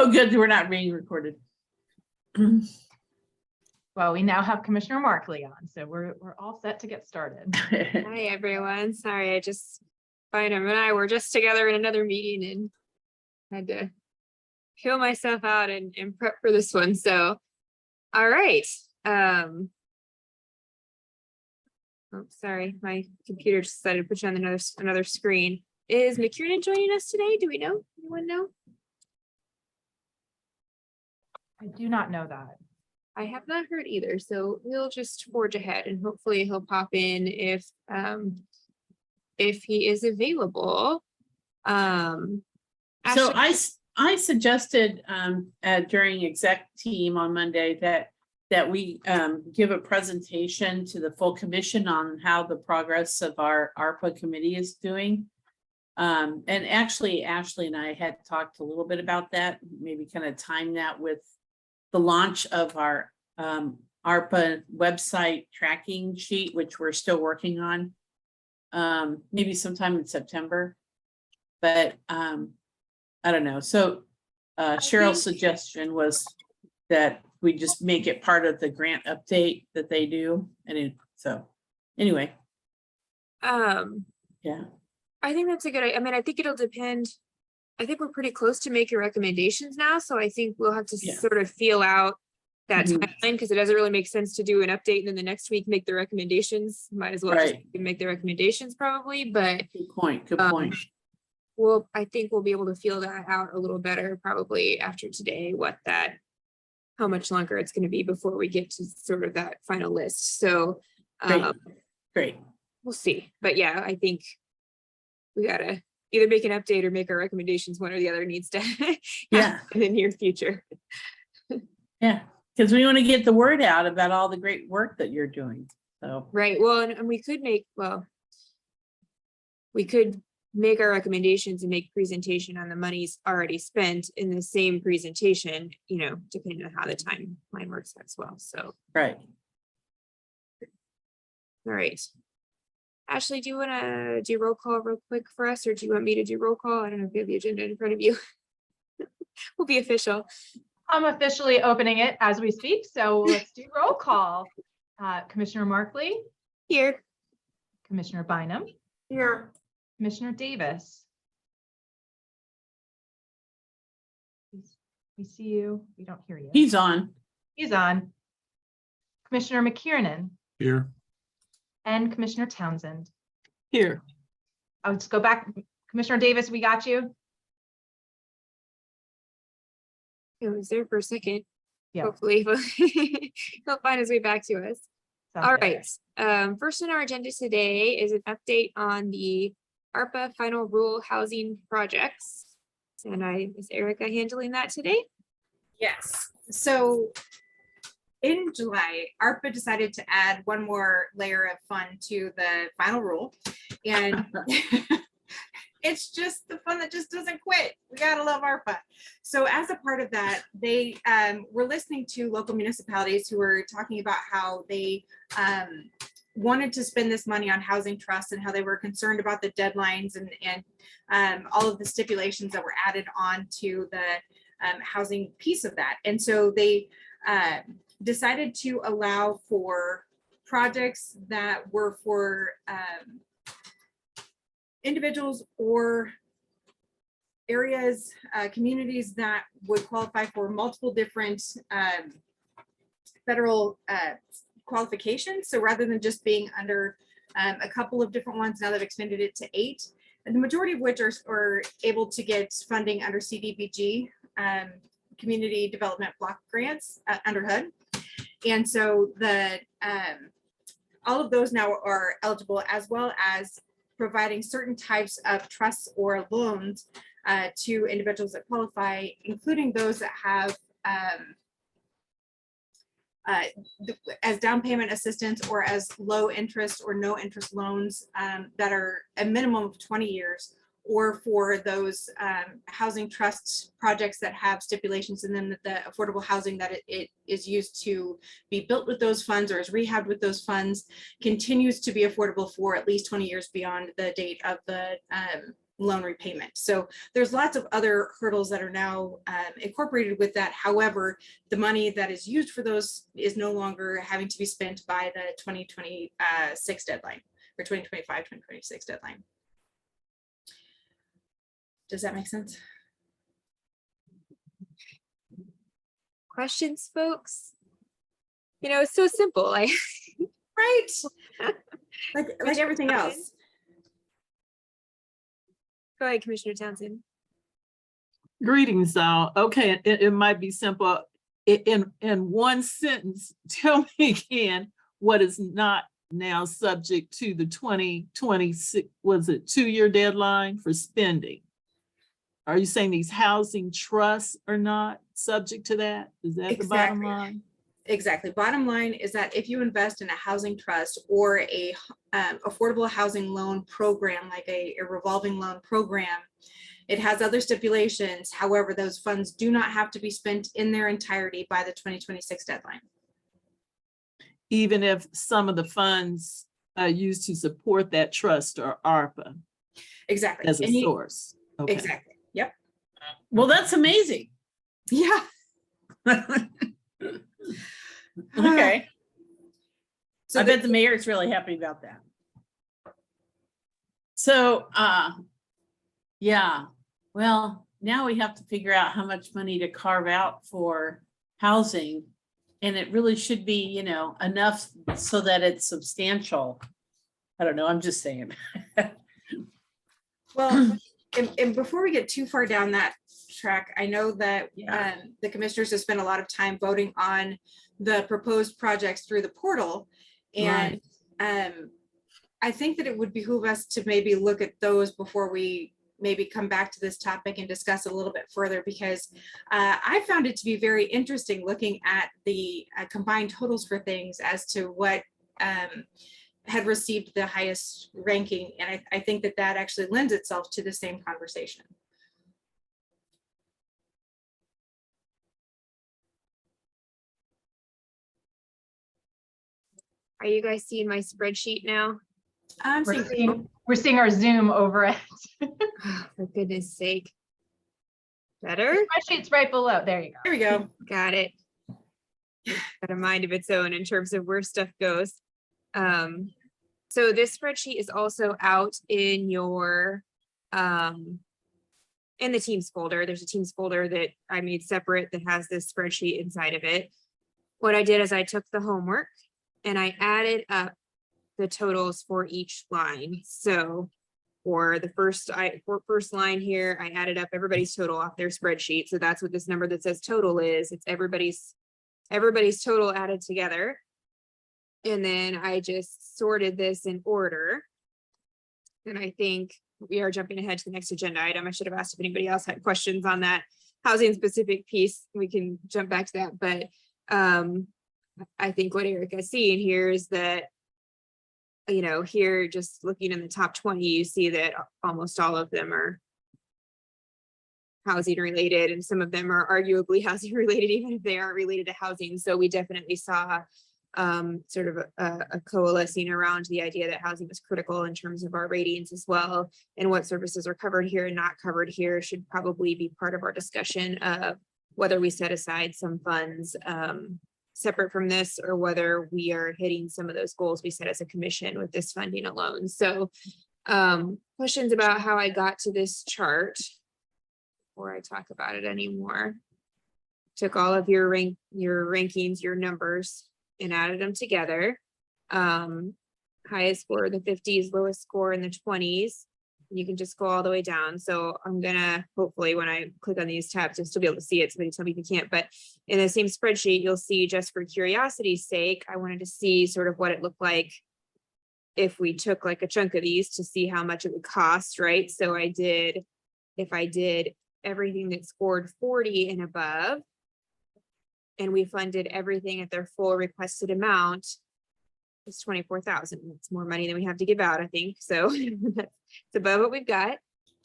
Oh, good. We're not being recorded. Well, we now have Commissioner Markley on, so we're all set to get started. Hi, everyone. Sorry, Bynum and I were just together in another meeting and had to kill myself out and prep for this one. So, all right. Oh, sorry, my computer just decided to put you on another screen. Is McKiernan joining us today? Do we know? Anyone know? I do not know that. I have not heard either, so we'll just forge ahead and hopefully he'll pop in if he is available. So Ashley- I suggested during exec team on Monday that we give a presentation to the full commission on how the progress of our ARPA committee is doing. And actually, Ashley and I had talked a little bit about that, maybe kind of time that with the launch of our ARPA website tracking sheet, which we're still working on, maybe sometime in September. But I don't know. So Cheryl's suggestion was that we just make it part of the grant update that they do. And so anyway. Yeah. I think that's a good idea. I mean, I think it'll depend. I think we're pretty close to making recommendations now. So I think we'll have to sort of feel out that timeline, because it doesn't really make sense to do an update and then the next week make the recommendations. Might as well just make the recommendations probably, but good point. Good point. Well, I think we'll be able to feel that out a little better probably after today, how much longer it's going to be before we get to sort of that final list. So Great. We'll see. But yeah, I think we gotta either make an update or make our recommendations. One or the other needs to in the near future. Yeah, because we want to get the word out about all the great work that you're doing. So right. Well, and we could make our recommendations and make presentation on the monies already spent in the same presentation, depending on how the timeline works as well. So right. All right. Ashley, do you want to do roll call real quick for us, or do you want me to do roll call? I don't know if you have the agenda in front of you. We'll be official. I'm officially opening it as we speak, so let's do roll call. Commissioner Markley. Here. Commissioner Bynum. Here. Commissioner Davis. We see you. We don't hear you. He's on. He's on. Commissioner McKiernan. Here. And Commissioner Townsend. Here. I'll just go back. Commissioner Davis, we got you. He was there for a second. Yeah. Hopefully he'll find his way back to us. Sounds all good. right. First on our agenda today is an update on the ARPA final rural housing projects. And is Erica handling that today? Yes. So in July, ARPA decided to add one more layer of fun to the final rule. And it's just the fun that just doesn't quit. We gotta love ARPA. So as a part of that, they were listening to local municipalities who were talking about how they wanted to spend this money on housing trusts and how they were concerned about the deadlines and all of the stipulations that were added on to the housing piece of that. And so they decided to allow for projects that were for individuals or areas, communities that would qualify for multiple different federal qualifications. So rather than just being under a couple of different ones, now they've extended it to 8, and the majority of which are able to get funding under CDBG, Community Development Block Grants under HUD. And so all of those now are eligible, as well as providing certain types of trusts or loans to individuals that qualify, including those that have as down payment assistance or as low interest or no interest loans that are a minimum of 20 years, or for those housing trust projects that have stipulations in them that the affordable housing that it is used to be built with those funds or is rehabbed with those funds continues to be affordable for at least 20 years beyond the date of the loan repayment. So there's lots of other hurdles that are now incorporated with that. However, the money that is used for those is no longer having to be spent by the 2026 deadline or 2025, 2026 deadline. Does that make sense? Questions, folks? You know, it's so simple. Like, Right. like everything fine. else. Go ahead, Commissioner Townsend. Greetings, all. Okay, it might be simple. In one sentence, tell me again what is not now subject to the 2026, was it 2-year deadline for spending? Are you saying these housing trusts are not subject to that? Is that the bottom Exactly. line? Exactly. Bottom line is that if you invest in a housing trust or a affordable housing loan program, like a revolving loan program, it has other stipulations. However, those funds do not have to be spent in their entirety by the 2026 deadline. Even if some of the funds used to support that trust are ARPA Exactly. as a source. Okay. Exactly. Yep. Well, that's amazing. Yeah. Okay. So I bet the mayor's really happy about that. So, yeah, well, now we have to figure out how much money to carve out for housing. And it really should be, you know, enough so that it's substantial. I don't know, I'm just saying. Well, and before we get too far down that track, I know that Yeah. the commissioners have spent a lot of time voting on the proposed projects through the portal. And I think that it would behoove us to maybe look at those before we maybe come back to this topic and discuss a little bit further, because I found it to be very interesting looking at the combined totals for things as to what had received the highest ranking. And I think that that actually lends itself to the same conversation. Are you guys seeing my spreadsheet now? I'm seeing, We're seeing our Zoom over it. Oh, for goodness sake. Better? Spreadsheet's right below. There you go. here we go. Got it. Got a mind of its own in terms of where stuff goes. So this spreadsheet is also out in your, in the Teams folder. There's a Teams folder that I made separate that has this spreadsheet inside of it. What I did is I took the homework and I added up the totals for each line. So for the first line here, I added up everybody's total off their spreadsheet. So that's what this number that says total is. It's everybody's total added together. And then I just sorted this in order. And I think we are jumping ahead to the next agenda item. I should have asked if anybody else had questions on that housing specific piece. We can jump back to that. But I think what Erica's seeing here is that, you know, here just looking in the top 20, you see that almost all of them are housing related, and some of them are arguably housing related, even if they aren't related to housing. So we definitely saw sort of a coalescing around the idea that housing was critical in terms of our ratings as well, and what services are covered here and not covered here should probably be part of our discussion of whether we set aside some funds separate from this, or whether we are hitting some of those goals we set as a commission with this funding alone. So questions about how I got to this chart before I talk about it anymore. Took all of your rankings, your numbers, and added them together. Highest score in the 50s, lowest score in the 20s. You can just go all the way down. So I'm gonna, hopefully when I click on these tabs, you'll still be able to see it. Somebody tell me if you can't, but in the same spreadsheet, you'll see, just for curiosity's sake, I wanted to see sort of what it looked like if we took like a chunk of these to see how much it would cost, right? So if I did everything that scored 40 and above, and we funded everything at their full requested amount, it's 24,000. It's more money than we have to give out, I think. So it's above what we've got.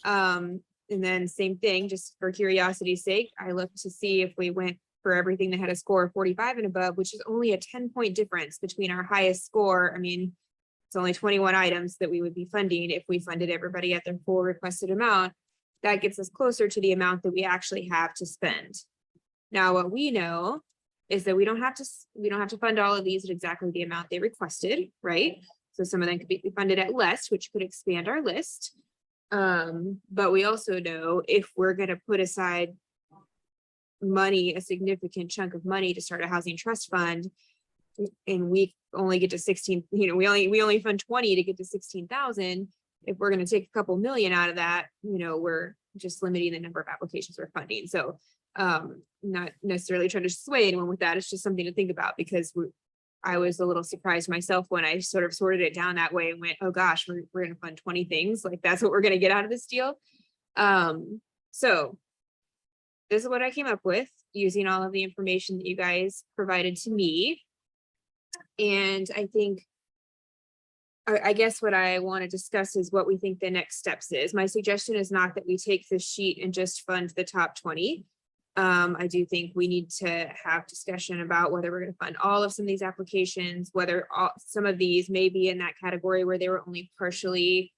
And then same thing, just for curiosity's sake, I looked to see if we went for everything that had a score of 45 and above, which is only a 10-point difference between our highest score. I mean, it's only 21 items that we would be funding if we funded everybody at their full requested amount. That gets us closer to the amount that we actually have to spend. Now, what we know is that we don't have to fund all of these at exactly the amount they requested, right? So some of them could be funded at less, which could expand our list. But we also know if we're going to put aside money, a significant chunk of money to start a housing trust fund, and we only get to 16, we only fund 20 to get to 16,000. If we're going to take a couple million out of that, we're just limiting the number of applications we're funding. So not necessarily trying to sway anyone with that. It's just something to think about, because I was a little surprised myself when I sort of sorted it down that way and went, oh gosh, we're going to fund 20 things. Like, that's what we're going to get out of this deal. So this is what I came up with using all of the information that you guys provided to me. And I guess what I want to discuss is what we think the next steps is. My suggestion is not that we take this sheet and just fund the top 20. I do think we need to have discussion about whether we're going to fund all of some of these applications, whether some of these may be in that category where they were only partially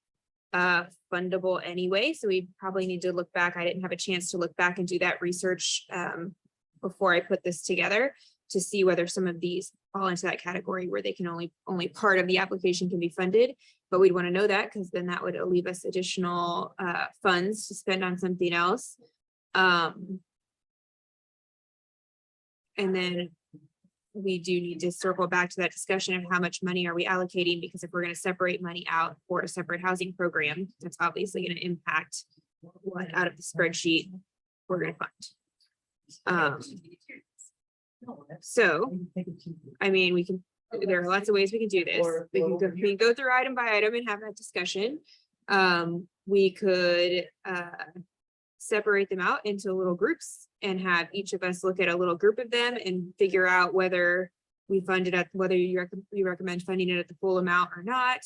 fundable anyway. So we probably need to look back. I didn't have a chance to look back and do that research before I put this together, to see whether some of these fall into that category where they can only part of the application can be funded. But we'd want to know that, because then that would leave us additional funds to spend on something else. And then we do need to circle back to that discussion of how much money are we allocating, because if we're going to separate money out for a separate housing program, that's obviously going to impact what out of the spreadsheet we're going to fund. So, I mean, there are lots of ways we can do this. We can go through item by item and have that discussion. We could separate them out into little groups and have each of us look at a little group of them and figure out whether we fund it at, whether you recommend funding it at the full amount or not.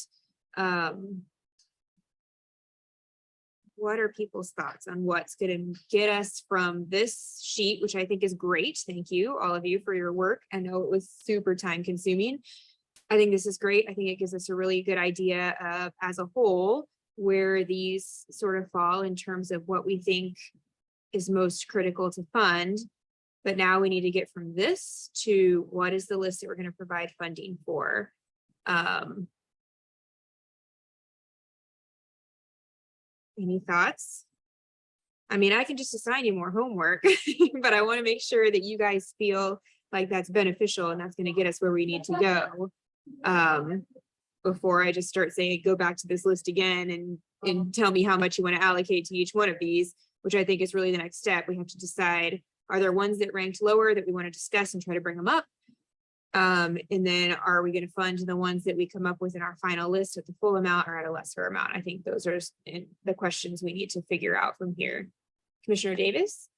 What are people's thoughts on what's going to get us from this sheet, which I think is great. Thank you, all of you, for your work. I know it was super time consuming. I think this is great. I think it gives us a really good idea of, as a whole, where these sort of fall in terms of what we think is most critical to fund. But now we need to get from this to what is the list that we're going to provide funding for. Any thoughts? I mean, I can just assign you more homework, but I want to make sure that you guys feel like that's beneficial and that's going to get us where we need to go. Before I just start saying, go back to this list again and tell me how much you want to allocate to each one of these, which I think is really the next step. We have to decide, are there ones that ranked lower that we want to discuss and try to bring them up? And then are we going to fund the ones that we come up with in our final list at the full amount or at a lesser amount? I think those are the questions we need to figure out from here. Commissioner Davis?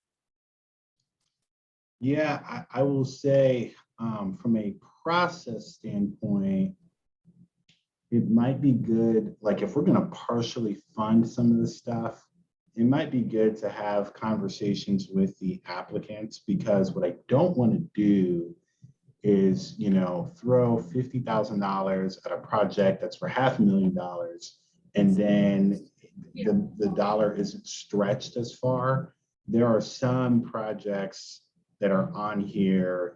Yeah, I will say from a process standpoint, it might be good, like if we're going to partially fund some of the stuff, it might be good to have conversations with the applicants, because what I don't want to do is, throw $50,000 at a project that's for $500,000, and then the dollar isn't stretched as far. There are some projects that are on here,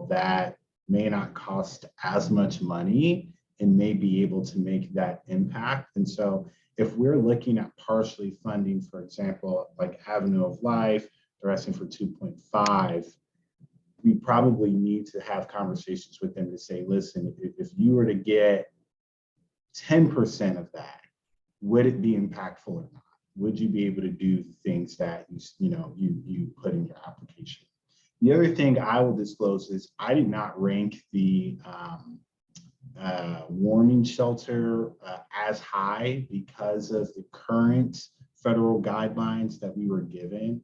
that may not cost as much money and may be able to make that impact. And so if we're looking at partially funding, for example, like Avenue of Life, they're asking for 2.5. We probably need to have conversations with them to say, listen, if you were to get 10% of that, would it be impactful or not? Would you be able to do the things that you put in your application? The other thing I will disclose is I did not rank the warming shelter as high because of the current federal guidelines that we were given.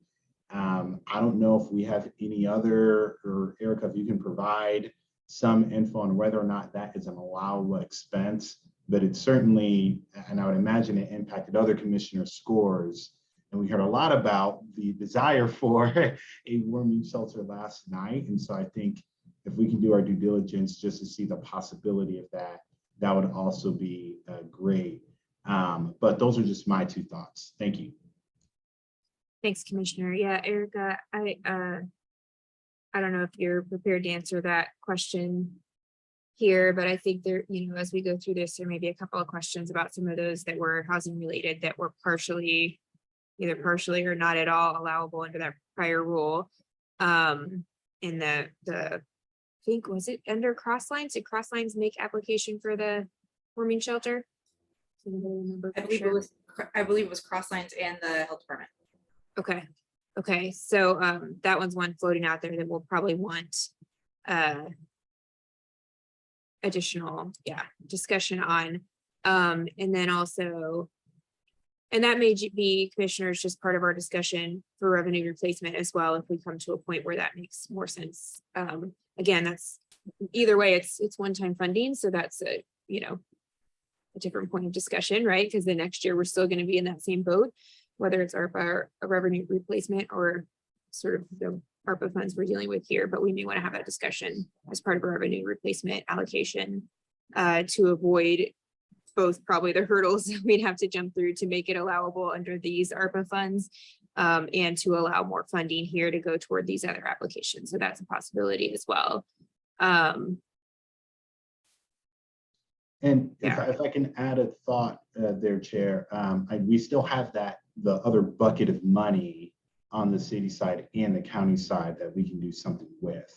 I don't know if we have any other, or Erica, if you can provide some info on whether or not that is an allowable expense, but it certainly, and I would imagine it impacted other commissioner scores. And we heard a lot about the desire for a warming shelter last night. And so I think if we can do our due diligence just to see the possibility of that, that would also be great. But those are just my two thoughts. Thank you. Thanks, Commissioner. Yeah, Erica, I don't know if you're prepared to answer that question here, but I think there, you know, as we go through this, there may be a couple of questions about some of those that were housing related that were either partially or not at all allowable under that prior rule. In the I think, was it under Crosslines? Did Crosslines make application for the warming shelter? Does anybody remember for sure? I believe it was Crosslines and the health department. Okay, so that one's one floating out there that we'll probably want additional, discussion on. And then also, and that may be, commissioners, just part of our discussion for revenue replacement as well, if we come to a point where that makes more sense. Again, that's either way, it's one-time funding, so that's a, you know, a different point of discussion, right? Because the next year we're still going to be in that same boat, whether it's ARPA or a revenue replacement or sort of the ARPA funds we're dealing with here, but we may want to have that discussion as part of a revenue replacement allocation to avoid both probably the hurdles we'd have to jump through to make it allowable under these ARPA funds and to allow more funding here to go toward these other applications. So that's a possibility as well. And if I can add a thought there, Chair, we still have the other bucket of money on the city side and the county side that we can do something with.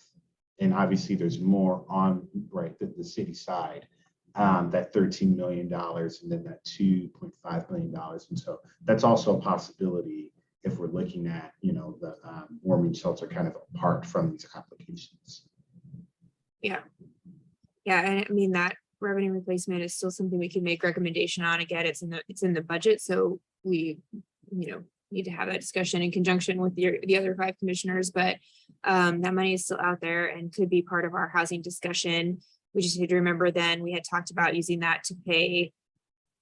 And obviously there's more on the city side, that $13 million and then that $2.5 million. And so that's also a possibility if we're looking at, you know, the warming shelter kind of apart from these applications. Yeah, and I mean, that revenue replacement is still something we can make recommendation on. Again, it's in the budget, so we, you know, need to have that discussion in conjunction with the other 5 commissioners, but that money is still out there and could be part of our housing discussion. We just need to remember then we had talked about using that to pay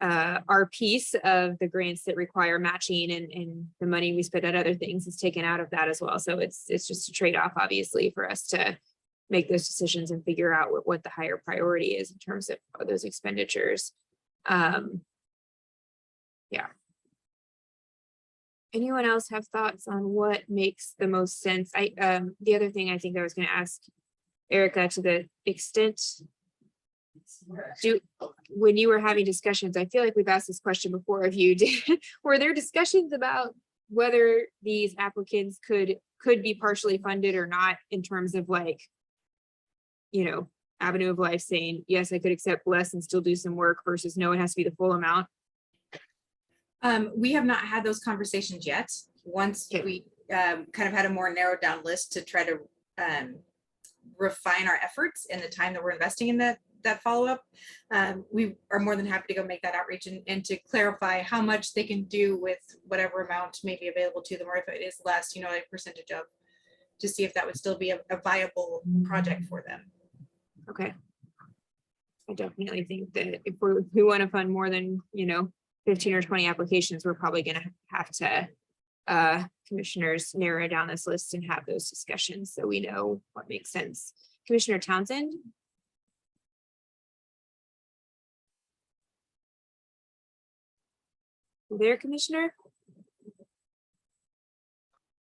our piece of the grants that require matching, and the money we spend on other things is taken out of that as well. So it's just a trade-off, obviously, for us to make those decisions and figure out what the higher priority is in terms of those expenditures. Anyone else have thoughts on what makes the most sense? The other thing I think I was going to ask Erica, to the extent, when you were having discussions, I feel like we've asked this question before of you, were there discussions about whether these applicants could be partially funded or not, in terms of, like, you know, Avenue of Life saying, yes, I could accept less and still do some work, versus no, it has to be the full amount? We have not had those conversations yet. Once we kind of had a more narrowed down list to try to refine our efforts and the time that we're investing in that follow-up, we are more than happy to go make that outreach and to clarify how much they can do with whatever amount may be available to them, or if it is less, you know, a percentage of, to see if that would still be a viable project for them. Okay. I definitely think that if we want to fund more than, you know, 15 or 20 applications, we're probably going to have to commissioners narrow down this list and have those discussions so we know what makes sense. Commissioner Townsend? There, Commissioner?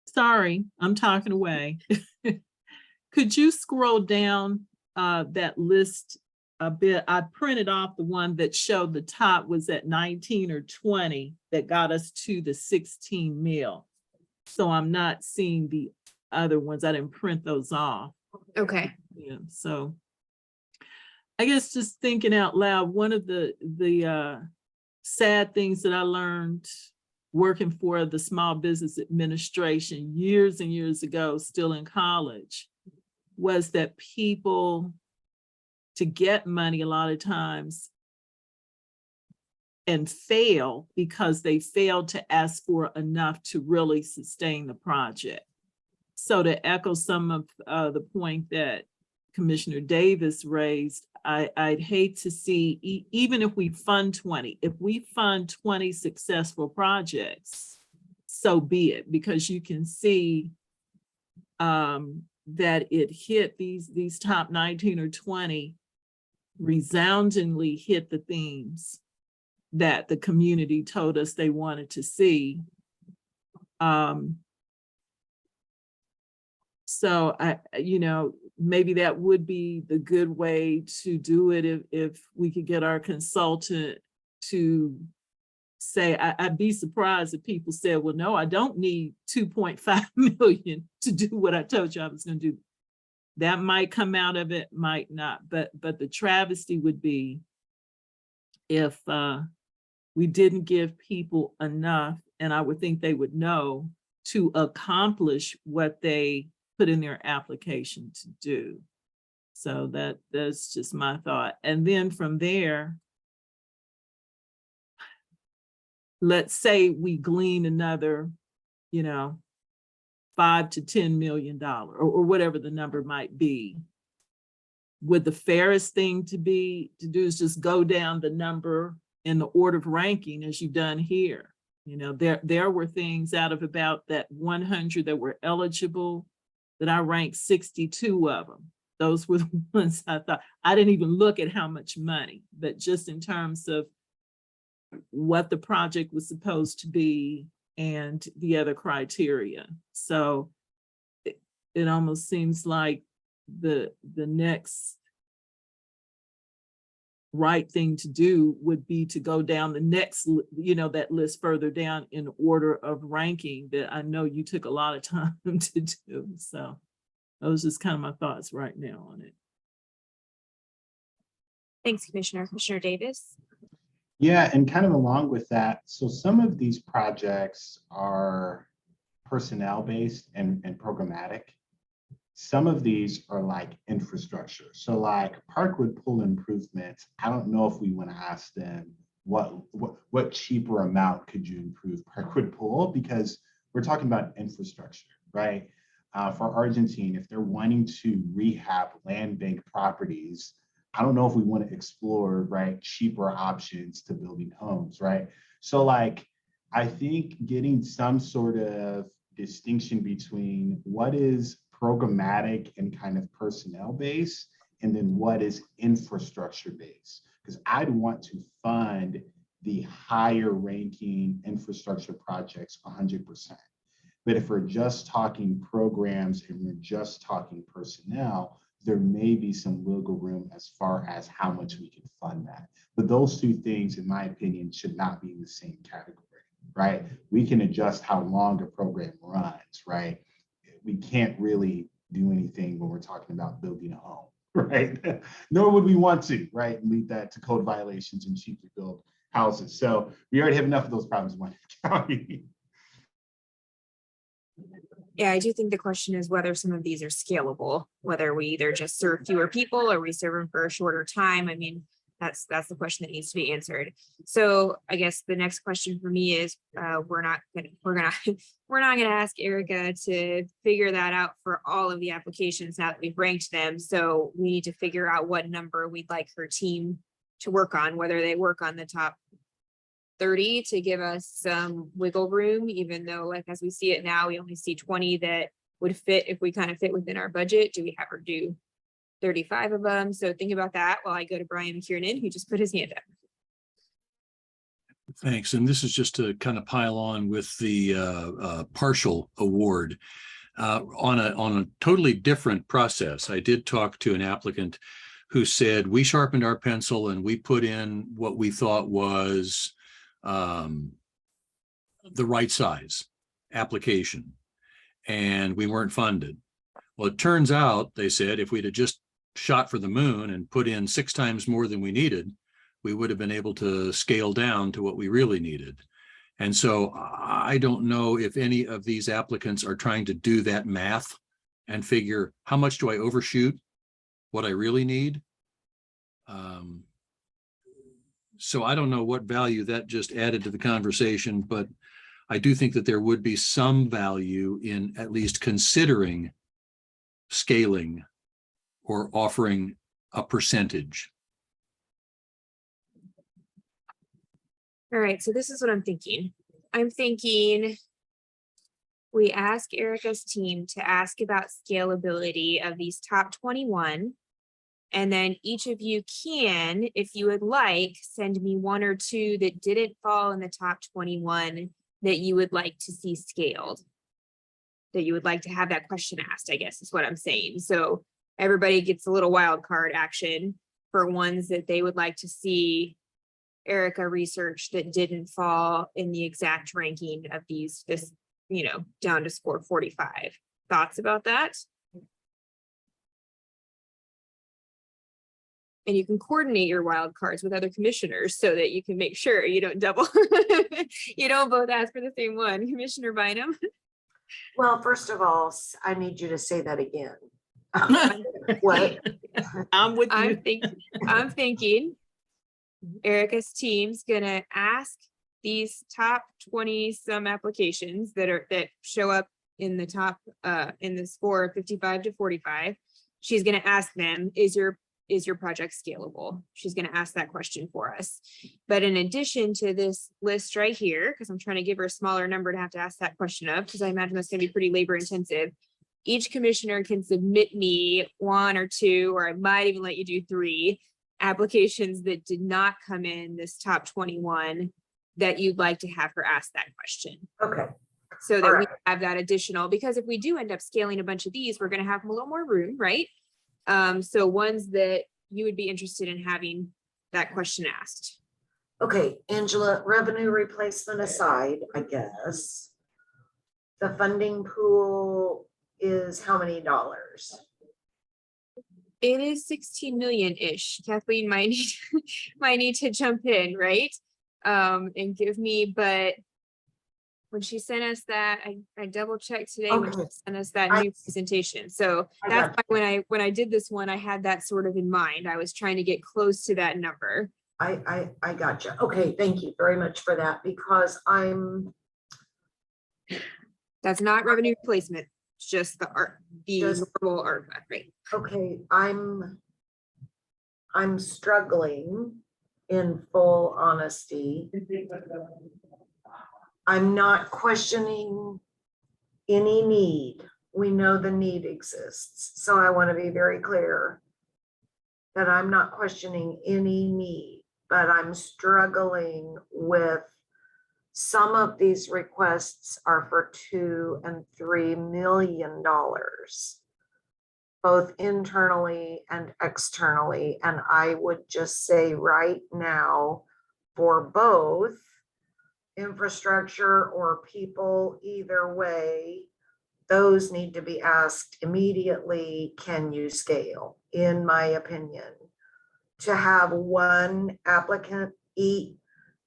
Sorry, I'm talking away. Could you scroll down that list a bit? I printed off the one that showed the top was at 19 or 20 that got us to the 16 mil. So I'm not seeing the other ones. I didn't print those off. Okay. Yeah, so I guess just thinking out loud, one of the sad things that I learned working for the Small Business Administration years and years ago, still in college, was that people, to get money a lot of times, and fail because they failed to ask for enough to really sustain the project. So to echo some of the point that Commissioner Davis raised, I'd hate to see, even if we fund 20, if we fund 20 successful projects, so be it, because you can see that it hit these top 19 or 20 resoundingly hit the themes that the community told us they wanted to see. So maybe that would be the good way to do it if we could get our consultant to say, I'd be surprised if people said, well, no, I don't need 2.5 million to do what I told you I was going to do. That might come out of it, might not, but the travesty would be if we didn't give people enough, and I would think they would know, to accomplish what they put in their application to do. So that's just my thought. And then from there, let's say we glean another, $5 to $10 million or whatever the number might be. Would the fairest thing to do is just go down the number in the order of ranking as you've done here? There were things out of about that 100 that were eligible that I ranked 62 of them. Those were the ones I thought. I didn't even look at how much money, but just in terms of what the project was supposed to be and the other criteria. So it almost seems like the next right thing to do would be to go down the next, that list further down in order of ranking that I know you took a lot of time to do. So those are just kind of my thoughts right now on it. Thanks, Commissioner. Commissioner Davis? Yeah, and kind of along with that, so some of these projects are personnel based and programmatic. Some of these are like infrastructure. So like Parkwood Pool improvements, I don't know if we want to ask them what cheaper amount could you improve Parkwood Pool, because we're talking about infrastructure, right? For Argentine, if they're wanting to rehab land bank properties, I don't know if we want to explore, right, cheaper options to building homes, right? So like, I think getting some sort of distinction between what is programmatic and kind of personnel based, and then what is infrastructure based, because I'd want to fund the higher ranking infrastructure projects 100%. But if we're just talking programs and we're just talking personnel, there may be some wiggle room as far as how much we can fund that. But those two things, in my opinion, should not be in the same category, right? We can adjust how long a program runs, right? We can't really do anything when we're talking about building a home, right? Nor would we want to, right? Leave that to code violations and cheaply build houses. So we already have enough of those problems in Wyandotte County. Yeah, I do think the question is whether some of these are scalable, whether we either just serve fewer people or we serve them for a shorter time. I mean, that's the question that needs to be answered. So I guess the next question for me is we're not gonna ask Erica to figure that out for all of the applications now that we've ranked them. So we need to figure out what number we'd like her team to work on, whether they work on the top 30 to give us some wiggle room, even though, like, as we see it now, we only see 20 that would fit if we kind of fit within our budget. Do we have her do 35 of them? So think about that while I go to Brian McKiernan, who just put his hand up. Thanks. And this is just to kind of pile on with the partial award on a totally different process. I did talk to an applicant who said, we sharpened our pencil and we put in what we thought was the right size application, and we weren't funded. Well, it turns out, they said, if we'd have just shot for the moon and put in 6 times more than we needed, we would have been able to scale down to what we really needed. And so I don't know if any of these applicants are trying to do that math and figure, how much do I overshoot what I really need? So I don't know what value that just added to the conversation, but I do think that there would be some value in at least considering scaling or offering a percentage. All right, so this is what I'm thinking. I'm thinking we ask Erica's team to ask about scalability of these top 21 And then each of you can, if you would like, send me one or two that didn't fall in the top 21 that you would like to see scaled. That you would like to have that question asked, I guess is what I'm saying. So everybody gets a little wild card action for ones that they would like to see Erica research that didn't fall in the exact ranking of these, this, you know, down to score 45. Thoughts about that? And you can coordinate your wild cards with other commissioners so that you can make sure you don't double. You don't both ask for the same one. Commissioner Bynum. Well, first of all, I need you to say that again. What? I'm with you. I'm thinking Erica's team's gonna ask these top 20 some applications that show up in the top in the score of 55 to 45. She's gonna ask them, is your project scalable? She's gonna ask that question for us. But in addition to this list right here, because I'm trying to give her a smaller number to have to ask that question of, because I imagine that's gonna be pretty labor intensive. Each commissioner can submit me one or two, or I might even let you do 3 applications that did not come in this top 21 that you'd like to have her ask that question. Okay. So that All we right. have that additional, because if we do end up scaling a bunch of these, we're gonna have a little more room, right? So ones that you would be interested in having that question asked. Okay, Angela, revenue replacement aside, I guess. The funding pool is how many dollars? It is 16 million-ish. Kathleen might need to jump in, right? And give me, but when she sent us that, I double checked today when she Okay. sent us that I- new presentation. So I that's got why when I did this one, I had that sort of in mind. I was trying to get close to that number. I gotcha. Okay, thank you very much for that, because That's not revenue replacement, it's just the Just- normal ARPA, right? okay, I'm struggling in full honesty. I'm not questioning any need. We know the need exists. So I want to be very clear that I'm not questioning any need, but I'm struggling with some of these requests are for $2 and $3 million, both internally and externally. And I would just say right now, for both infrastructure or people, either way, those need to be asked immediately. Can you scale? In my opinion, to have one applicant eat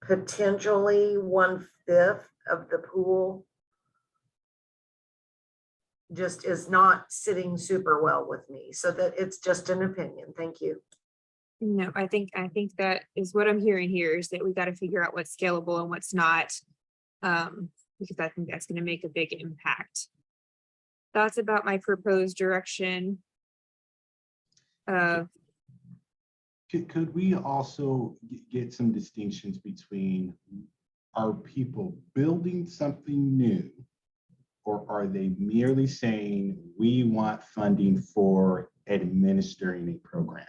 potentially 1/5 of the pool just is not sitting super well with me. So that it's just an opinion. Thank you. No, I think that is what I'm hearing here, is that we got to figure out what's scalable and what's not. Because I think that's going to make a big impact. Thoughts about my proposed direction? Could we also get some distinctions between, are people building something new? Or are they merely saying, we want funding for administering a program?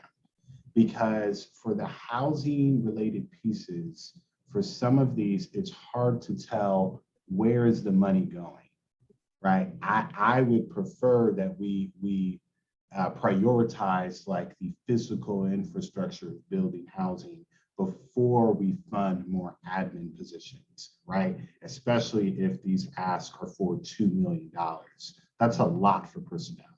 Because for the housing related pieces, for some of these, it's hard to tell where is the money going, right? I would prefer that we prioritize like the physical infrastructure of building housing before we fund more admin positions, right? Especially if these asks are for $2 million. That's a lot for personnel.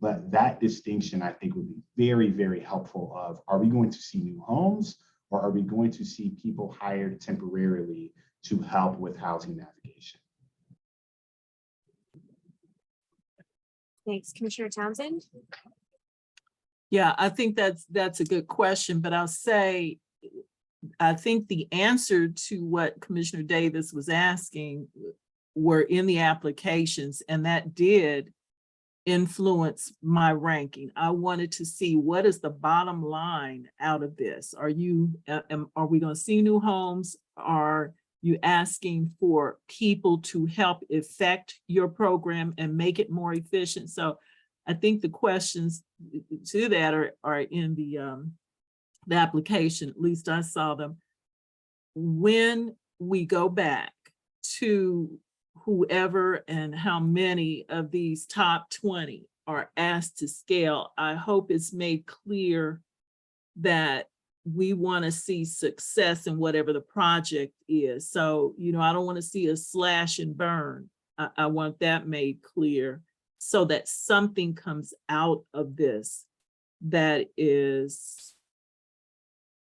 But that distinction, I think, would be very, very helpful of, are we going to see new homes, or are we going to see people hired temporarily to help with housing navigation? Thanks, Commissioner Townsend. Yeah, I think that's a good question, but I'll say, I think the answer to what Commissioner Davis was asking were in the applications, and that did influence my ranking. I wanted to see, what is the bottom line out of this? Are we going to see new homes? Are you asking for people to help effect your program and make it more efficient? So I think the questions to that are in the application, at least I saw them. When we go back to whoever and how many of these top 20 are asked to scale, I hope it's made clear that we want to see success in whatever the project is. So, you know, I don't want to see a slash and burn. I want that made clear so that something comes out of this that is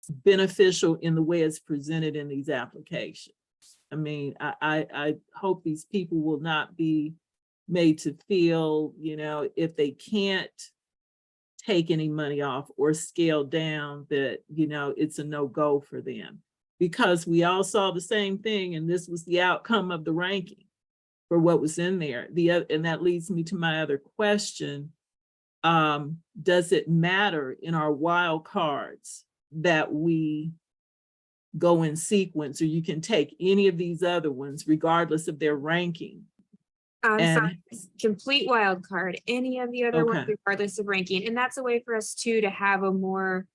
beneficial in the way it's presented in these applications. I mean, I hope these people will not be made to feel, you know, if they can't take any money off or scale down, that, you know, it's a no-go for them. Because we all saw the same thing, and this was the outcome of the ranking for what was in there. And that leads me to my other question. Does it matter in our wild cards that we go in sequence, or you can take any of these other ones regardless of their ranking? Sorry, complete wild card, any of the other ones Okay. regardless of ranking. And that's a way for us too to have a more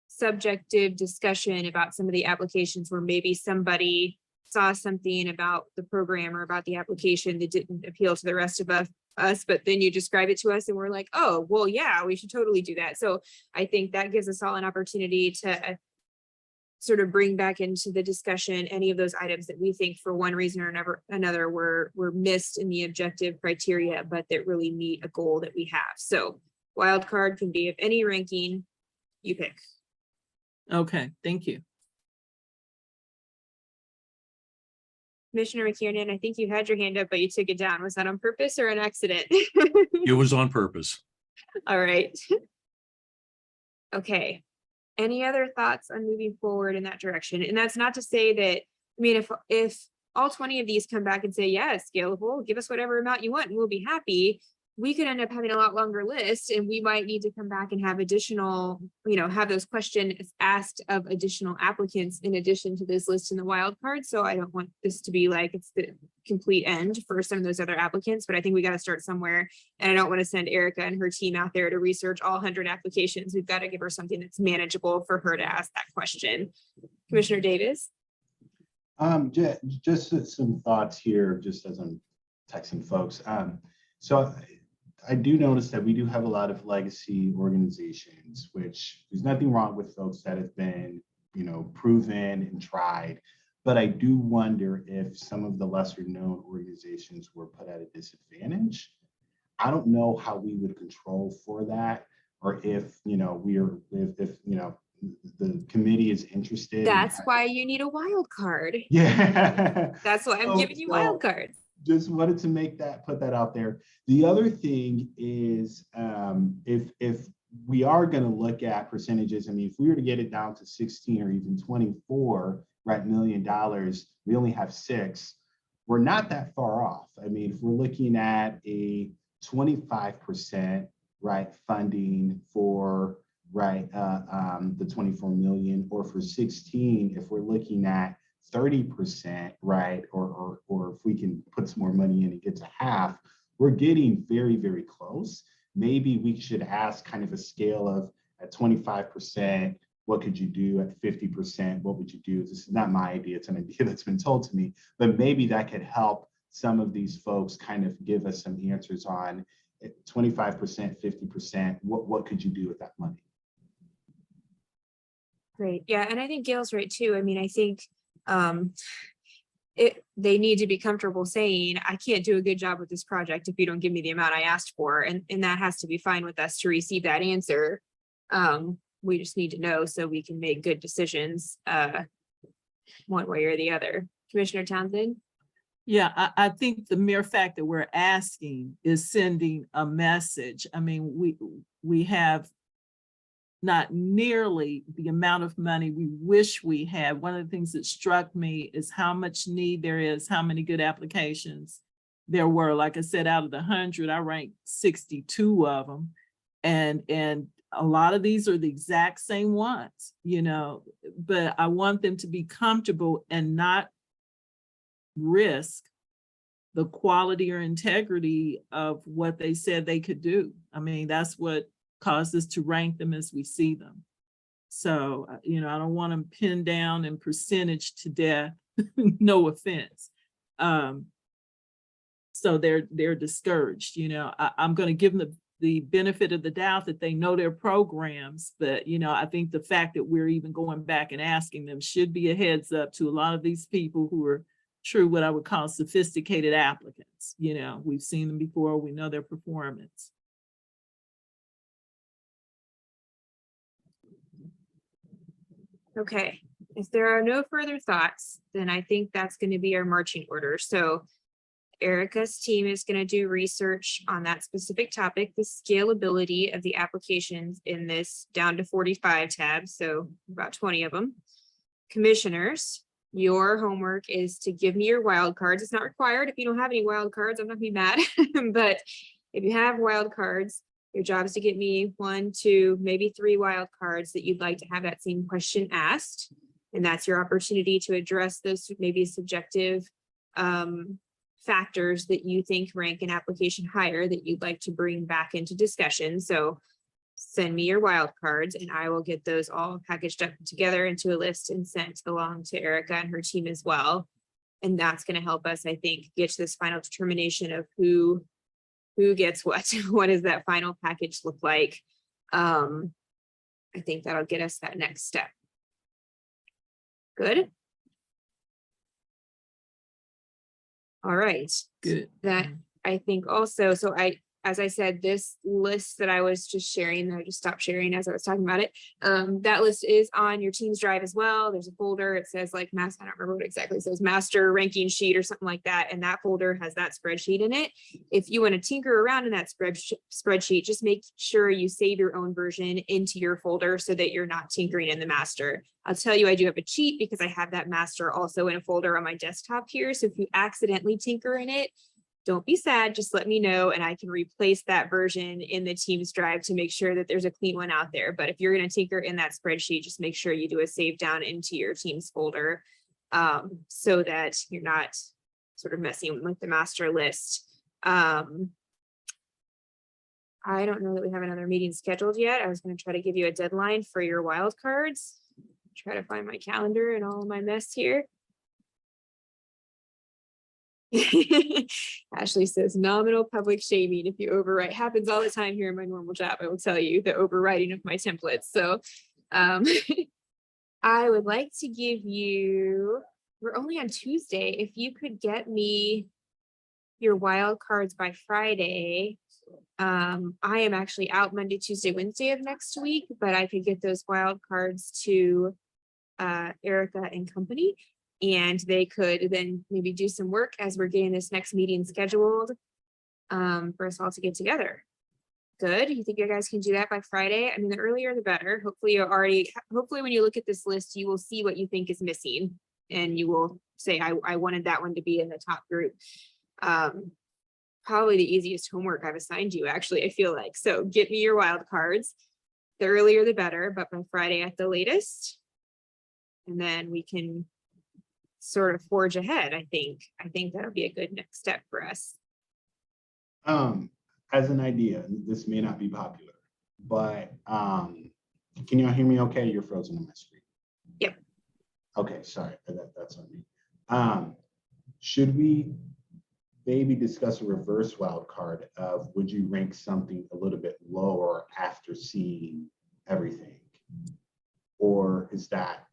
subjective discussion about some of the applications where maybe somebody saw something about the program or about the application that didn't appeal to the rest of us, but then you describe it to us and we're like, oh, well, yeah, we should totally do that. So I think that gives us all an opportunity to sort of bring back into the discussion any of those items that we think for one reason or another were missed in the objective criteria, but that really meet a goal that we have. So wild card can be of any ranking you pick. Okay, thank you. Commissioner McKiernan, I think you had your hand up, but you took it down. Was that on purpose or an accident? It was on purpose. All right. Okay. Any other thoughts on moving forward in that direction? And that's not to say that, I mean, if all 20 of these come back and say, yeah, it's scalable, give us whatever amount you want and we'll be happy, we could end up having a lot longer list, and we might need to come back and have additional, you know, have those questions asked of additional applicants in addition to this list in the wild card. So I don't want this to be like it's the complete end for some of those other applicants, but I think we got to start somewhere. And I don't want to send Erica and her team out there to research all 100 applications. We've got to give her something that's manageable for her to ask that question. Commissioner Davis? Just some thoughts here, just as I'm texting folks. So I do notice that we do have a lot of legacy organizations, which there's nothing wrong with folks that have been, you know, proven and tried. But I do wonder if some of the lesser known organizations were put at a disadvantage. I don't know how we would control for that, or if, you know, if you know, the committee is interested. That's why you need a wild card. Yeah. That's why I'm giving you wild cards. Just wanted to put that out there. The other thing is, if we are going to look at percentages, I mean, if we were to get it down to 16 or even 24, right, $1 million, we only have 6. We're not that far off. I mean, if we're looking at a 25%, right, funding for, right, the 24 million, or for 16, if we're looking at 30%, right, or if we can put some more money in and get to half, we're getting very, very close. Maybe we should ask kind of a scale of at 25%, what could you do? At 50%, what would you do? This is not my idea, it's an idea that's been told to me, but maybe that could help some of these folks kind of give us some answers on 25%, 50%, what could you do with that money? Great. Yeah. And I think Gail's right too. I mean, I think they need to be comfortable saying, I can't do a good job with this project if you don't give me the amount I asked for. And that has to be fine with us to receive that answer. We just need to know so we can make good decisions one way or the other. Commissioner Townsend? Yeah, I think the mere fact that we're asking is sending a message. I mean, we have not nearly the amount of money we wish we had. One of the things that struck me is how much need there is, how many good applications there were. Like I said, out of the 100, I ranked 62 of them. And a lot of these are the exact same ones, you know, but I want them to be comfortable and not risk the quality or integrity of what they said they could do. I mean, that's what caused us to rank them as we see them. So, you know, I don't want them pinned down and percentage to death, no offense. So they're discouraged, you know. I'm going to give them the benefit of the doubt that they know their programs, but, you know, I think the fact that we're even going back and asking them should be a heads up to a lot of these people who are true, what I would call sophisticated applicants. You know, we've seen them before, we know their performance. Okay, if there are no further thoughts, then I think that's going to be our marching order. So Erica's team is going to do research on that specific topic, the scalability of the applications in this down to 45 tabs, so about 20 of them. Commissioners, your homework is to give me your wildcards. It's not required. If you don't have any wildcards, I'm not gonna be mad. But if you have wildcards, your job is to get me 1, 2, maybe 3 wildcards that you'd like to have that same question asked. And that's your opportunity to address those maybe subjective factors that you think rank an application higher that you'd like to bring back into discussion. So send me your wildcards and I will get those all packaged up together into a list and sent along to Erica and her team as well. And that's going to help us, I think, get to this final determination of who gets what. What does that final package look like? I think that'll get us that next step. Good. All right. Good. That I think also, so as I said, this list that I was just sharing, I just stopped sharing as I was talking about it. That list is on your Teams drive as well. There's a folder. It says like I don't remember what exactly it says, master ranking sheet or something like that. And that folder has that spreadsheet in it. If you want to tinker around in that spreadsheet, just make sure you save your own version into your folder so that you're not tinkering in the master. I'll tell you, I do have a cheat because I have that master also in a folder on my desktop here. So if you accidentally tinker in it, don't be sad, just let me know and I can replace that version in the Teams drive to make sure that there's a clean one out there. But if you're going to tinker in that spreadsheet, just make sure you do a save down into your Teams folder so that you're not sort of messing with the master list. I don't know that we have another meeting scheduled yet. I was going to try to give you a deadline for your wildcards. Try to find my calendar and all of my mess here. Ashley says nominal public shaming if you overwrite. Happens all the time here in my normal job. I will tell you, the overwriting of my templates. So I would like to give you, we're only on Tuesday. If you could get me your wild cards by Friday. I am actually out Monday, Tuesday, Wednesday of next week, but I could get those wild cards to Erica and company. And they could then maybe do some work as we're getting this next meeting scheduled for us all to get together. Good. You think you guys can do that by Friday? I mean, the earlier the better. Hopefully when you look at this list, you will see what you think is missing and you will say, I wanted that one to be in the top group. Probably the easiest homework I've assigned you, actually, I feel like. So get me your wild cards. The earlier the better, but by Friday at the latest. And then we can sort of forge ahead. I think that'll be a good next step for us. As an idea, this may not be popular, but can y'all hear me okay? You're frozen on my screen. Yep. Okay, sorry, that's on me. Should we maybe discuss a reverse wild card of would you rank something a little bit lower after seeing everything? Or is that,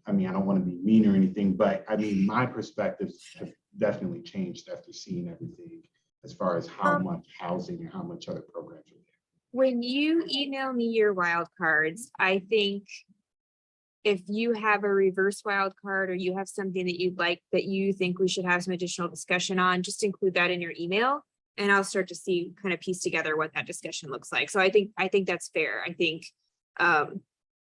I mean, I don't want to be mean or anything, but I mean, my perspectives have definitely changed after seeing everything as far as how much housing and how much other programs are there. When you email me your wild cards, I think if you have a reverse wild card or you have something that you'd like that you think we should have some additional discussion on, just include that in your email and I'll start to see, kind of piece together what that discussion looks like. So I think that's fair. I think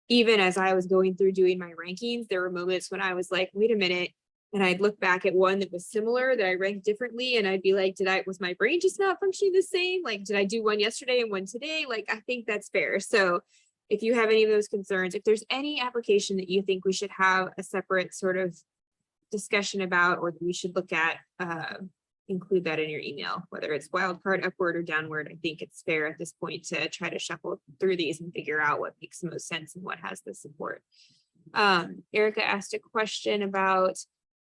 even as I was going through doing my rankings, there were moments when I was like, wait a minute. And I'd look back at one that was similar that I ranked differently. And I'd be like, was my brain just not functioning the same? Like, did I do one yesterday and one today? Like, I think that's fair. So if you have any of those concerns, if there's any application that you think we should have a separate sort of discussion about, or that we should look at include that in your email, whether it's wild card upward or downward. I think it's fair at this point to try to shuffle through these and figure out what makes the most sense and what has the support. Erica asked a question about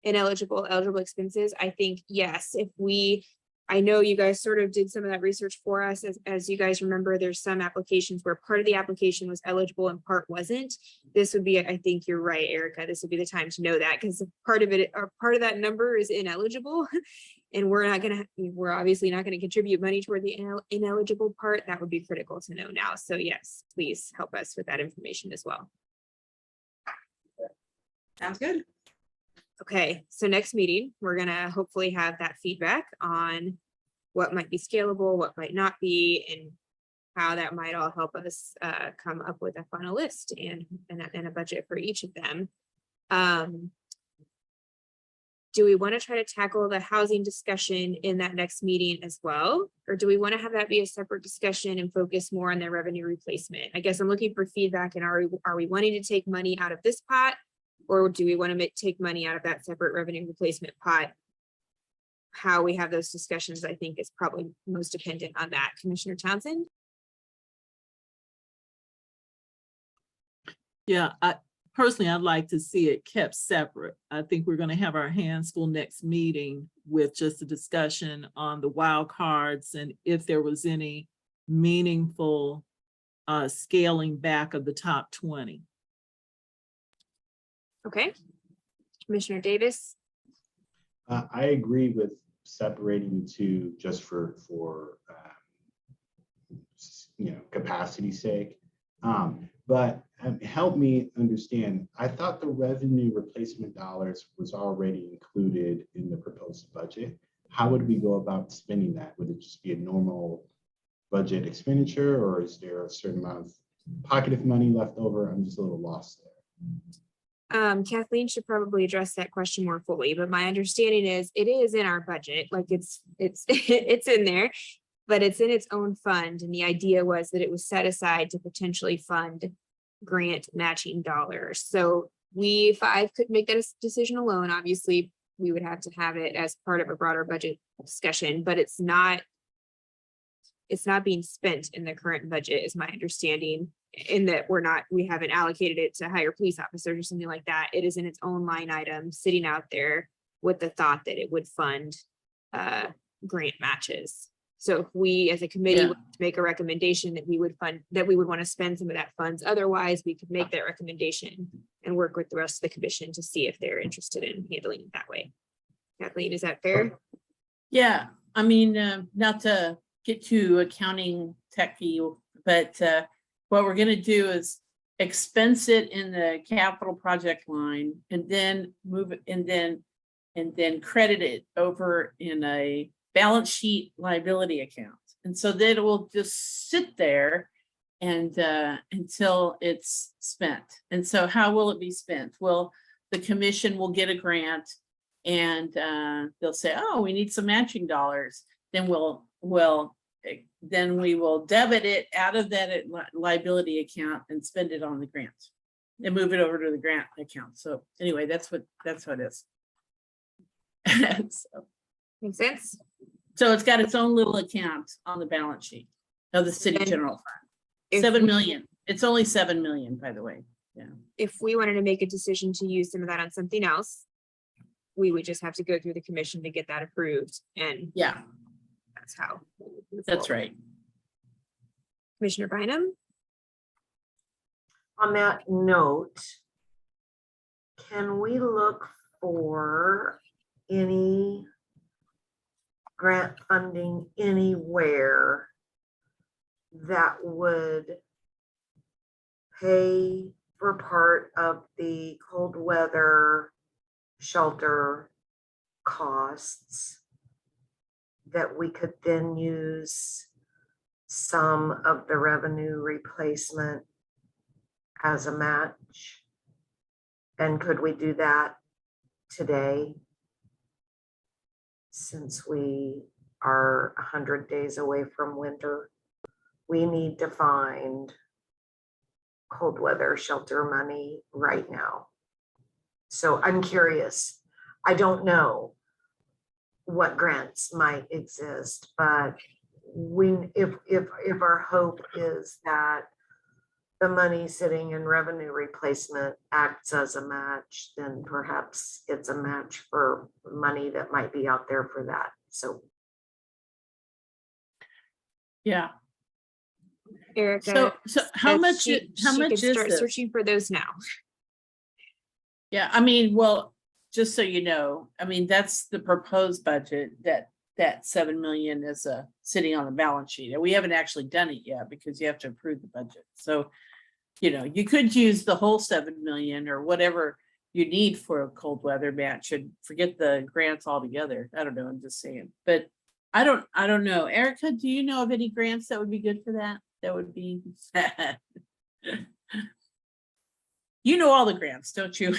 eligible expenses. I think, yes, I know you guys sort of did some of that research for us. As you guys remember, there's some applications where part of the application was eligible and part wasn't. This would be, I think you're right, Erica, this would be the time to know that, because part of that number is ineligible. And we're obviously not gonna contribute money toward the ineligible part. That would be critical to know now. So yes, please help us with that information as well. Sounds good. Okay, so next meeting, we're gonna hopefully have that feedback on what might be scalable, what might not be, and how that might all help us come up with a final list and a budget for each of them. Do we want to try to tackle the housing discussion in that next meeting as well? Or do we want to have that be a separate discussion and focus more on the revenue replacement? I guess I'm looking for feedback, and are we wanting to take money out of this pot? Or do we want to take money out of that separate revenue replacement pot? How we have those discussions, I think, is probably most dependent on that. Commissioner Townsend? Yeah, personally, I'd like to see it kept separate. I think we're going to have our hands full next meeting with just a discussion on the wild cards and if there was any meaningful scaling back of the top 20. Okay. Commissioner Davis? I agree with separating the two just for capacity's sake. But help me understand, I thought the revenue replacement dollars was already included in the proposed budget. How would we go about spending that? Would it just be a normal budget expenditure, or is there a certain amount of pocket of money left over? I'm just a little lost there. Kathleen should probably address that question more fully, but my understanding is it is in our budget, like it's it's in there, but it's in its own fund. And the idea was that it was set aside to potentially fund grant matching dollars. So if I could make that decision alone, obviously we would have to have it as part of a broader budget discussion, but it's not being spent in the current budget, is my understanding, in that we haven't allocated it to hire police officers or something like that. It is in its own line item sitting out there with the thought that it would fund grant matches. So if we as a committee would make a recommendation that we would want to spend some of that funds, otherwise we could make that recommendation and work with the rest of the commission to see if they're interested in handling it that way. Kathleen, is that fair? Yeah, I mean, not to get too accounting techy, but what we're gonna do is expense it in the capital project line and then move it and then credit it over in a balance sheet liability account. And so that it will just sit there and until it's spent. And so how will it be spent? Well, the commission will get a grant and they'll say, oh, we need some matching dollars. Then then we will debit it out of that liability account and spend it on the grant and move it over to the grant account. So anyway, that's what it is. Makes sense. So it's got its own little account on the balance sheet of the city And general fund. 7 million. It's only 7 million, by the way. Yeah. If we wanted to make a decision to use some of that on something else, we would just have to go through the commission to get that approved. And Yeah, that's how. that's right. Commissioner Bynum? On that note, can we look for any grant funding anywhere that would pay for part of the cold weather shelter costs, that we could then use some of the revenue replacement as a match? And could we do that today, since we are 100 days away from winter? We need to find cold weather shelter money right now. So I'm curious. I don't know. what grants might exist, but if our hope is that the money sitting in revenue replacement acts as a match, then perhaps it's a match for money that might be out there for that. So Yeah. Erica. So how says much, she can is start this? searching for those now. Yeah, I mean, well, just so you know, I mean, that's the proposed budget, that 7 million is sitting on the balance sheet. And we haven't actually done it yet because you have to approve the budget. So, you know, you could use the whole 7 million or whatever you need for a cold weather match and forget the grants altogether. I don't know, I'm just saying, but I don't know. Erica, do you know of any grants that would be good for that? That would be. You know all the grants, don't you?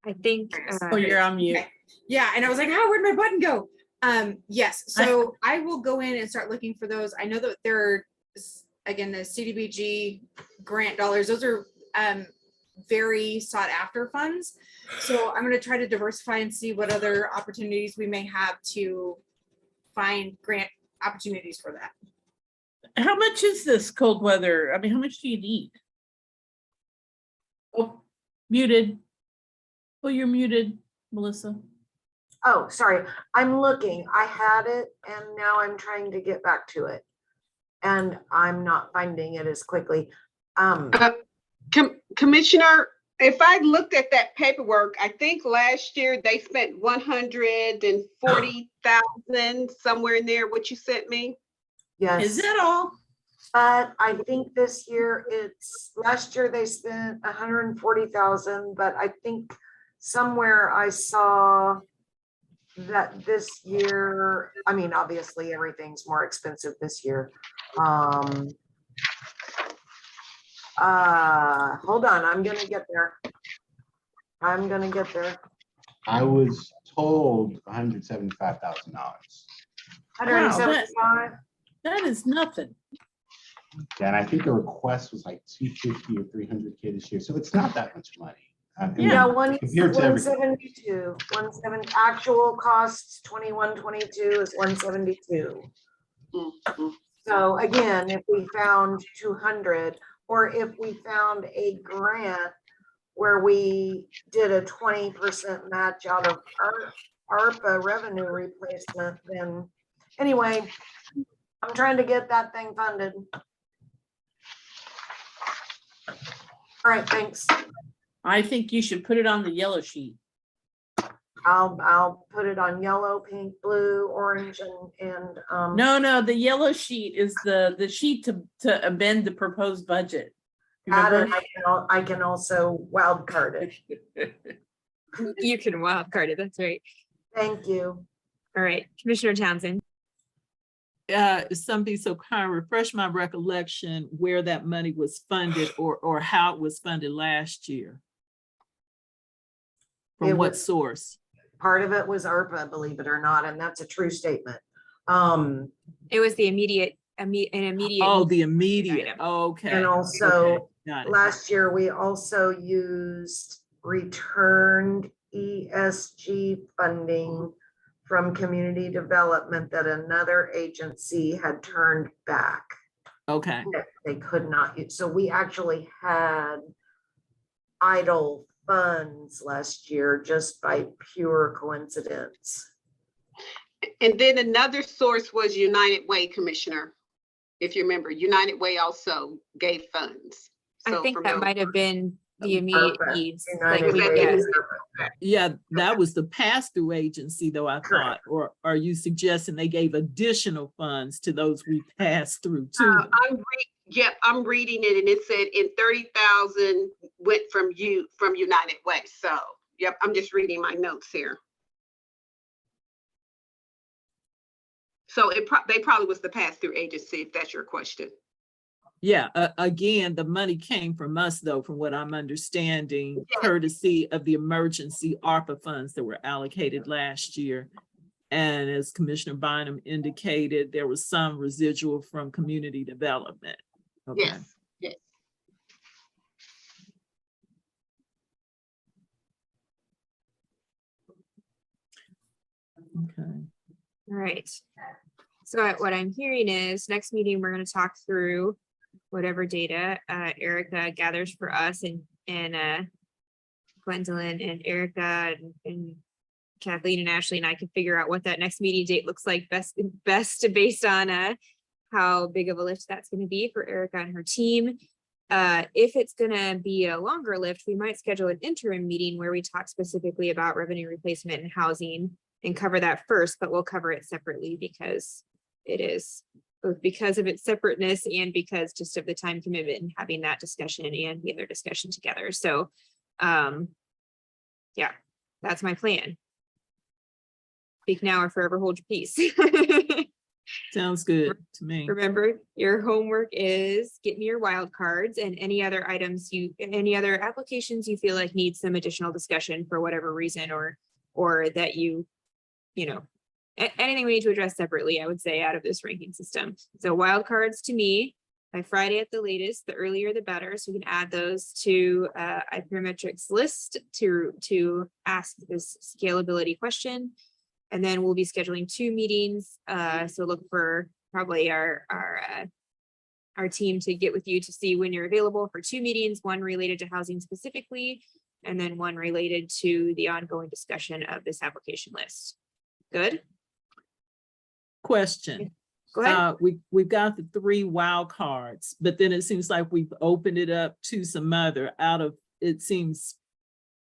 I think. Oh, you're on mute. Okay. Yeah, and I was like, oh, where'd my button go? Yes, so I will go in and start looking for those. I know that there are, again, the CDBG grant dollars, those are very sought after funds. So I'm gonna try to diversify and see what other opportunities we may have to find grant opportunities for that. How much is this cold weather? I mean, how much do you need? Oh, muted. Oh, you're muted, Melissa. oh, sorry, I'm looking. I had it and now I'm trying to get back to it. And I'm not finding it as quickly. Commissioner, if I looked at that paperwork, I think last year they spent 140,000 somewhere in there, what you sent me. Yes. Is that all? But I think this year last year they spent 140,000, but I think somewhere I saw that this year, I mean, obviously everything's more expensive this year. Hold on, I'm gonna get there. I was told $175,000. That is nothing. And I think the request was like 250 or 300K this year. So it's not that much money. Yeah, compared to everything. 172, 170, actual costs 21-22 is 172. So again, if we found 200, or if we found a grant where we did a 20% match out of our ARPA revenue replacement, then anyway, I'm trying to get that thing funded. All right, thanks. I think you should put it on the yellow sheet. I'll put it on yellow, pink, blue, orange, and No, the yellow sheet is the sheet to amend the proposed budget. add it. Remember? I can also wild card it. You can wild card it. That's right. Thank you. All right, Commissioner Townsend. Somebody so kind, refresh my recollection where that money was funded or how it was funded last year. From It what was- source? Part of it was ARPA, believe it or not, and that's a true statement. It was the immediate. Oh, the immediate, item. okay. And also, Okay, got it. last year, we also used returned ESG funding from community development that another agency had turned back. Okay, That they could not use. So we actually had idle funds last year just by pure coincidence. And then another source was United Way, Commissioner. If you remember, United Way also gave funds. I So think from that the- might have been the immediate ARPA, needs. United Like, Way yeah. is ARPA. yeah, that was the pass-through agency though, I thought, or are you suggesting they gave additional funds to those we passed through to them? I'm reading it and it said in 30,000 went from United Way. So, yep, I'm just reading my notes here. So they probably was the pass-through agency, if that's your question. Yeah, again, the money came from us though, from what I'm understanding, courtesy of the emergency ARPA funds that were allocated last year. And as Commissioner Bynum indicated, there was some residual from community development. Okay. Yes, yes. Okay. All right. So what I'm hearing is next meeting, we're going to talk through whatever data Erica gathers for us, and Gwendolyn and Erica and Kathleen and Ashley and I can figure out what that next meeting date looks like best based on how big of a lift that's going to be for Erica and her team. If it's going to be a longer lift, we might schedule an interim meeting where we talk specifically about revenue replacement and housing and cover that first, but we'll cover it separately because it is both because of its separateness and because just of the time commitment and having that discussion and the other discussion together. So, yeah, that's my plan. Speak now or forever hold your peace. Sounds good to me. Remember, your homework is get me your wild cards and any other items any other applications you feel like need some additional discussion for whatever reason, or that you know, anything we need to address separately, I would say, out of this ranking system. So wild cards to me by Friday at the latest, the earlier the better. So we can add those to Ipermetrics list to ask this scalability question. And then we'll be scheduling 2 meetings. So look for probably our team to get with you to see when you're available for 2 meetings, one related to housing specifically, and then one related to the ongoing discussion of this application list. Good. Question. Go ahead. We've got the 3 wild cards, but then it seems like we've opened it up to some other out of, it seems,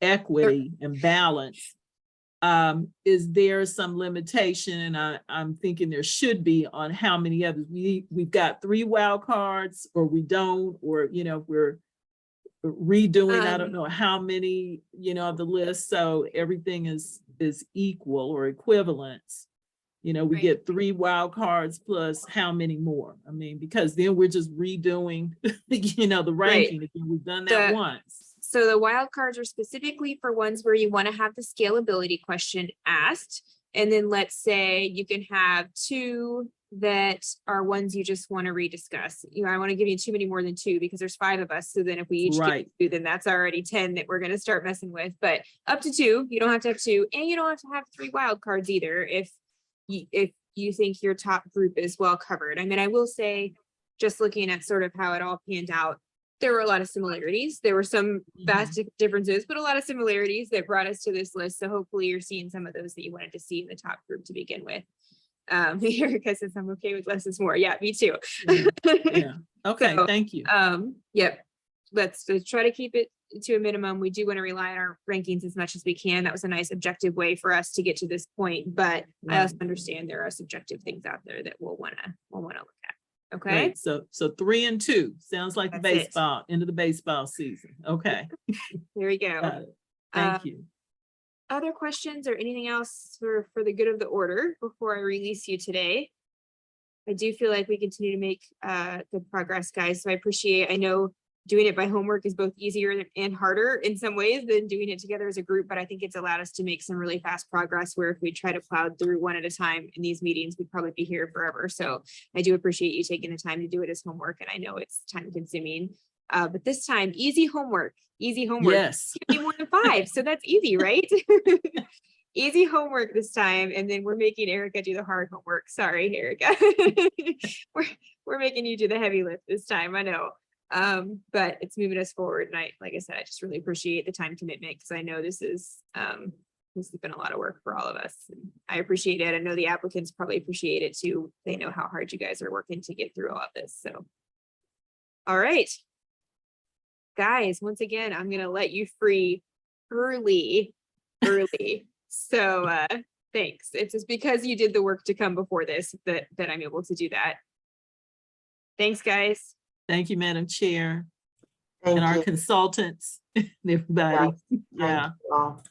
equity and balance. Is there some limitation? And I'm thinking there should be on how many others we've got 3 wild cards, or we don't, or we're redoing I don't know how many of the list, so everything is equal or equivalence. We Right. get 3 wild cards plus how many more? I mean, because then we're just redoing the ranking again. We've done that once. So the wild cards are specifically for ones where you want to have the scalability question asked. And then let's say you can have 2 that are ones you just want to rediscuss. I want to give you too many more than 2 because there's 5 of us. So then if we each get 2, then that's already 10 that we're going to start messing with. But up to 2, you don't have to have 2, and you don't have to have 3 wild cards either if you think your top group is well covered. I mean, I will say, just looking at sort of how it all panned out, there were a lot of similarities. There were some vast differences, but a lot of similarities that brought us to this list. So hopefully you're seeing some of those that you wanted to see in the top group to begin with. Erica says I'm okay with less is more. Yeah, me too. Yeah. Okay, so, thank you. Yep. Let's try to keep it to a minimum. We do want to rely on our rankings as much as we can. That was a nice objective way for us to get to this point, but I also understand there are subjective things out there that we'll want to look at. Okay. Right. So 3 and 2 sounds like the baseball, end of the baseball season. Okay. There we go. Thank you. Other questions or anything else for the good of the order before I release you today? I do feel like we continue to make good progress, guys. So I know doing it by homework is both easier and harder in some ways than doing it together as a group, but I think it's allowed us to make some really fast progress where if we try to plow through one at a time in these meetings, we'd probably be here forever. So I do appreciate you taking the time to do it as homework. And I know it's time consuming, but this time, easy homework. Yes. Give me more than 5. So that's easy, right? Easy homework this time. And then we're making Erica do the hard homework. Sorry, Erica. we're making you do the heavy lift this time. I know. But it's moving us forward. And like I said, I just really appreciate the time commitment because I know this has been a lot of work for all of us. And I appreciate it. I know the applicants probably appreciate it too. They know how hard you guys are working to get through all of this. So, all right, guys, once again, I'm going to let you free early. So, thanks. It's just because you did the work to come before this that I'm able to do that. Thanks, guys. Thank you, Madam Chair. Thank and our you. consultants, everybody. Yes. Yeah. Thank you all.